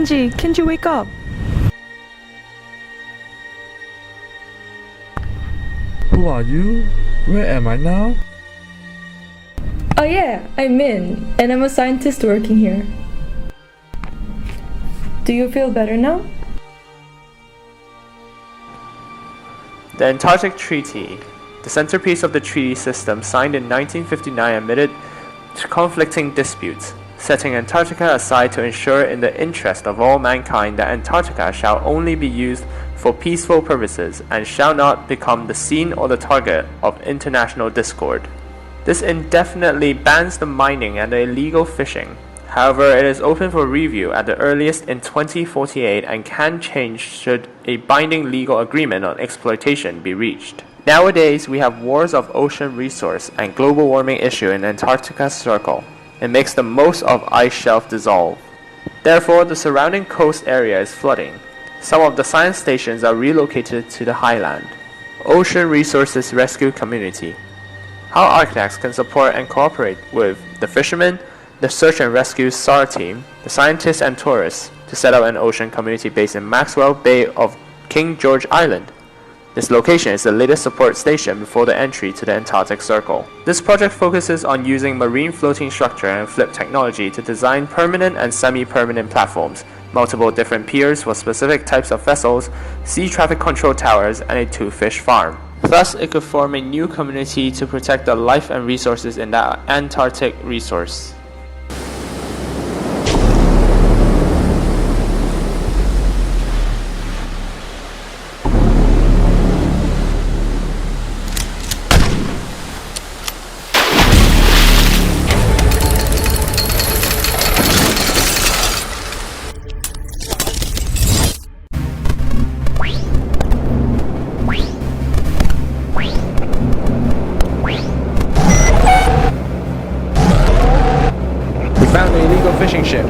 Kenji, wake up! Who are you? Where am I now? Oh yeah, I'm Min, and I'm a scientist working here. Do you feel better now? The Antarctic Treaty, the centerpiece of the treaty system signed in 1959, admitted to conflicting disputes, setting Antarctica aside to ensure in the interest of all mankind that Antarctica shall only be used for peaceful purposes and shall not become the scene or the target of international discord. This indefinitely bans the mining and the illegal fishing. However, it is open for review at the earliest in 2048 and can change should a binding legal agreement on exploitation be reached. Nowadays, we have wars of ocean resource and global warming issue in Antarctic Circle. It makes the most of ice shelf dissolve. Therefore, the surrounding coast area is flooding. Some of the science stations are relocated to the highland. Ocean Resources Rescue Community. How architects can support and cooperate with the fishermen, the search and rescue SAR team, the scientists and tourists to set up an ocean community based in Maxwell Bay of King George Island. This location is the latest support station before the entry to the Antarctic Circle. This project focuses on using marine floating structure and flip technology to design permanent and semi-permanent platforms, multiple different piers for specific types of vessels, sea traffic control towers, and a toothfish farm. Thus, it could form a new community to protect the life and resources in that Antarctic resource. Found an illegal fishing ship.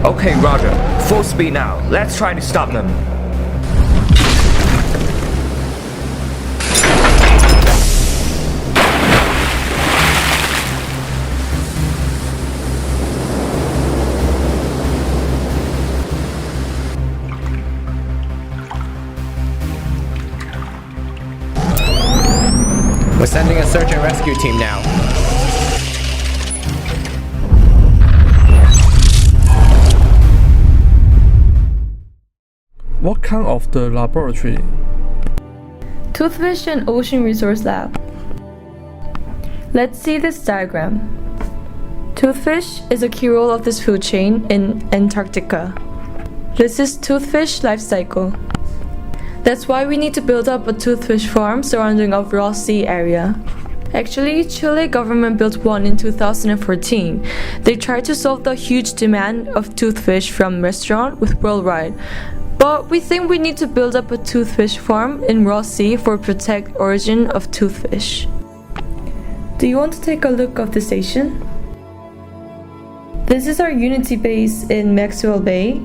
Okay, Roger. Full speed now. Let's try to stop them. We're sending a search and rescue team now. What kind of the laboratory? Toothfish and Ocean Resource Lab. Let's see this diagram. Toothfish is a key role of this food chain in Antarctica. This is toothfish life cycle. That's why we need to build up a toothfish farm surrounding a raw sea area. Actually, Chile government built one in 2014. They tried to solve the huge demand of toothfish from restaurant with worldwide. But we think we need to build up a toothfish farm in raw sea for protect origin of toothfish. Do you want to take a look of the station? This is our Unity base in Maxwell Bay.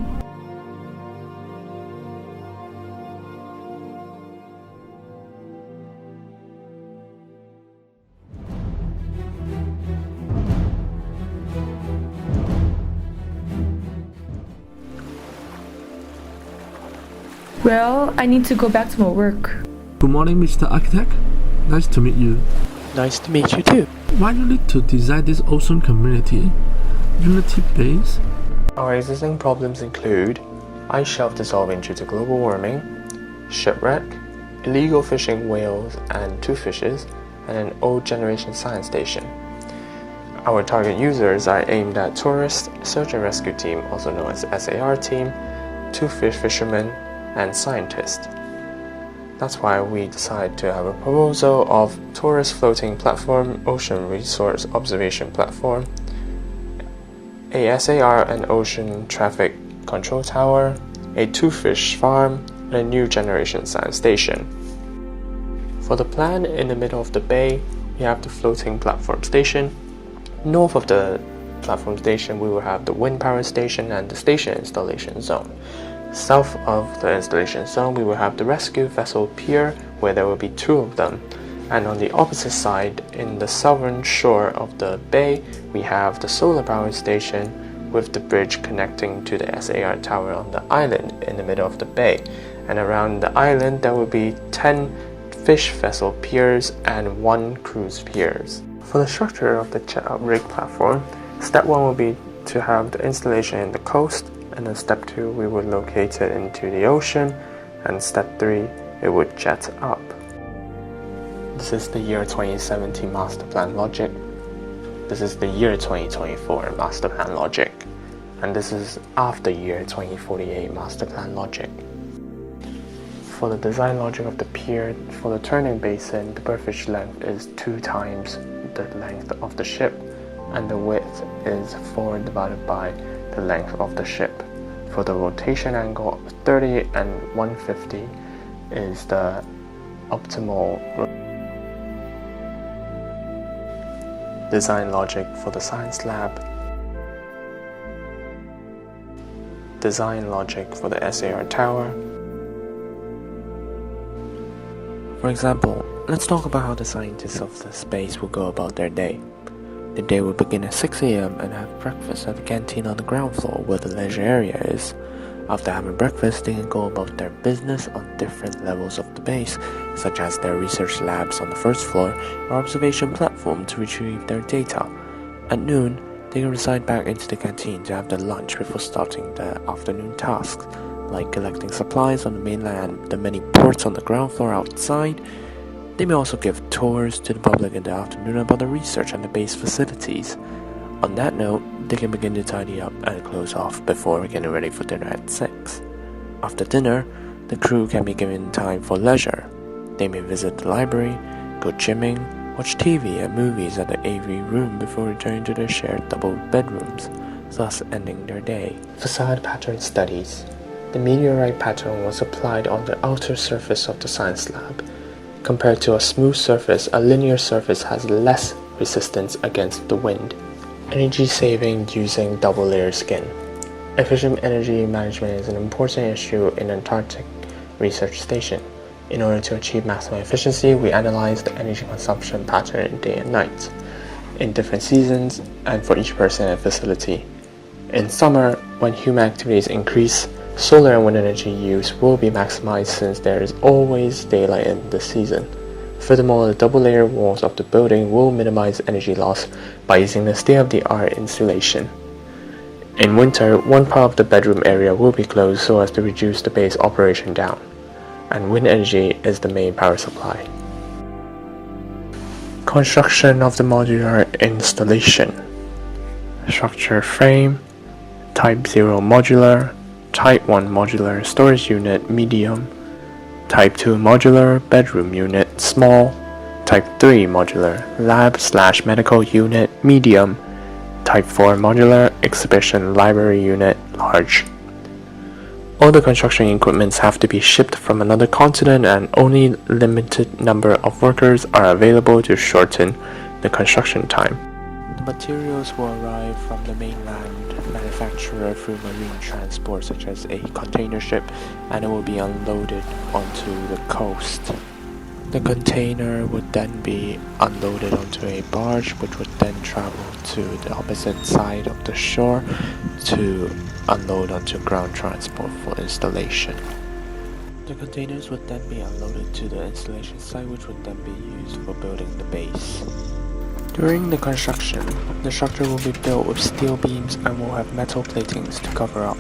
Well, I need to go back to my work. Good morning, Mr. Architect. Nice to meet you. Nice to meet you too. Why do you need to design this ocean community? Unity base? Our existing problems include ice shelf dissolving due to global warming, shipwreck, illegal fishing whales and toothfishes, and an old generation science station. Our target users are aimed at tourists, search and rescue team, also known as SAR team, toothfish fishermen, and scientists. That's why we decided to have a proposal of tourist floating platform, ocean resource observation platform, a SAR and ocean traffic control tower, a toothfish farm, and a new generation science station. For the plan in the middle of the bay, we have the floating platform station. North of the platform station, we will have the wind power station and the station installation zone. South of the installation zone, we will have the rescue vessel pier, where there will be 2 of them. And on the opposite side, in the southern shore of the bay, we have the solar power station, with the bridge connecting to the SAR tower on the island in the middle of the bay. And around the island there will be 10 fish vessel piers and 1 cruise piers. For the structure of the rig platform, step 1 will be to have the installation in the coast, and then step 2 we would locate it into the ocean, and step 3 it would jet up. This is the year 2017 master plan logic. This is the year 2024 master plan logic, and this is after year 2048 master plan logic. For the design logic of the pier, for the turning basin, the berthage length is 2 times the length of the ship, and the width is 4 divided by the length of the ship. For the rotation angle, 30 and 150 is the optimal design logic for the science lab. Design logic for the SAR tower. For example, let's talk about how the scientists of the space will go about their day. The day will begin at 6 a.m. and have breakfast at the canteen on the ground floor where the leisure area is. After having breakfast, they can go about their business on different levels of the base, such as their research labs on the first floor or observation platform to retrieve their data. At noon, they can reside back into the canteen to have their lunch before starting their afternoon tasks, like collecting supplies on the mainland, the many ports on the ground floor outside. They may also give tours to the public in the afternoon about the research and the base facilities. On that note, they can begin to tidy up and close off before getting ready for dinner at 6. After dinner, the crew can be given time for leisure. They may visit the library, go gymming, watch TV and movies at the AV room before returning to their shared double bedrooms, thus ending their day. Facade pattern studies. The meteorite pattern was applied on the outer surface of the science lab. Compared to a smooth surface, a linear surface has less resistance against the wind. Energy saving using double layer skin. Efficient energy management is an important issue in Antarctic Research Station. In order to achieve maximum efficiency, we analyze the energy consumption pattern day and night, in different seasons, and for each person and facility. In summer, when human activities increase, solar and wind energy use will be maximized since there is always daylight in the season. Furthermore, the double layer walls of the building will minimize energy loss by using the state-of-the-art insulation. In winter, one part of the bedroom area will be closed so as to reduce the base operation down, and wind energy is the main power supply. Construction of the modular installation. Structure frame, Type 0 modular, Type 1 modular storage unit medium, Type 2 modular bedroom unit small, Type 3 modular lab/medical unit medium, Type 4 modular exhibition library unit large. All the construction equipments have to be shipped from another continent, and only limited number of workers are available to shorten the construction time. The materials will arrive from the mainland manufacturer through marine transport such as a container ship, and it will be unloaded onto the coast. The container would then be unloaded onto a barge, which would then travel to the opposite side of the shore to unload onto ground transport for installation. The containers would then be unloaded to the installation site, which would then be used for building the base. During the construction, the structure will be built with steel beams and will have metal platings to cover up.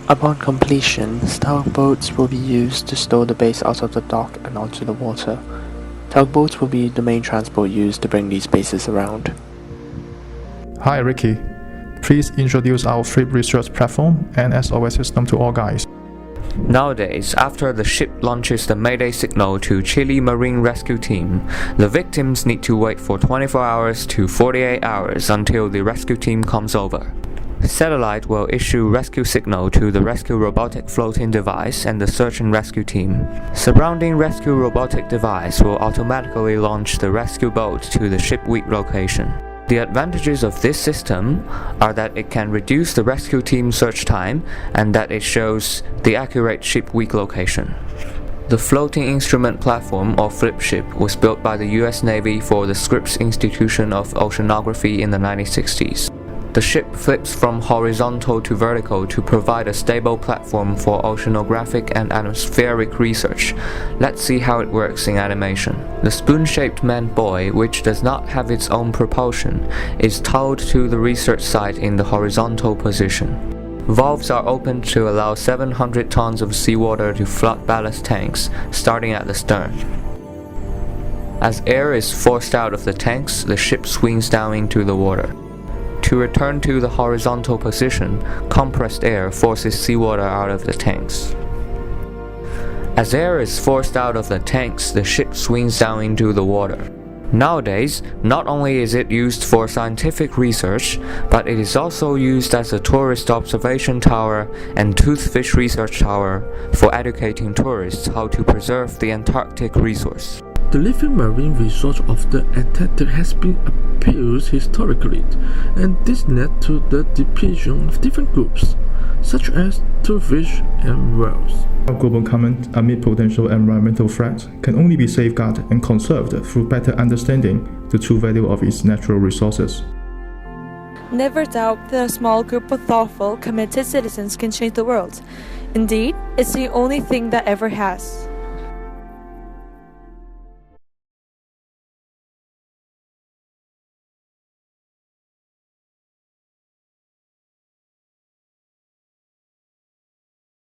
Upon completion, tugboats will be used to stow the base out of the dock and onto the water. Tugboats will be the main transport used to bring these bases around. Hi Ricky, please introduce our free research platform and SOS system to all guys. Nowadays, after the ship launches the Mayday signal to Chile Marine Rescue Team, the victims need to wait for 24 hours to 48 hours until the rescue team comes over. Satellite will issue rescue signal to the rescue robotic floating device and the search and rescue team. Surrounding rescue robotic device will automatically launch the rescue boat to the ship weak location. The advantages of this system are that it can reduce the rescue team search time and that it shows the accurate ship weak location. The Floating Instrument Platform, or FLIP ship, was built by the US Navy for the Scripps Institution of Oceanography in the 1960s. The ship flips from horizontal to vertical to provide a stable platform for oceanographic and atmospheric research. Let's see how it works in animation. The spoon-shaped manned buoy, which does not have its own propulsion, is towed to the research site in the horizontal position. Valves are opened to allow 700 tons of seawater to flood ballast tanks, starting at the stern. As air is forced out of the tanks, the ship swings down into the water. To return to the horizontal position, compressed air forces seawater out of the tanks. As air is forced out of the tanks, the ship swings down into the water. Nowadays, not only is it used for scientific research, but it is also used as a tourist observation tower and toothfish research tower for educating tourists how to preserve the Antarctic resource. The living marine resource of the Antarctic has been abused historically, and this led to the depletion of different groups, such as toothfish and whales. Global climate amid potential environmental threats can only be safeguarded and conserved through better understanding the true value of its natural resources. Never doubt that a small group of thoughtful, committed citizens can change the world. Indeed, it's the only thing that ever has.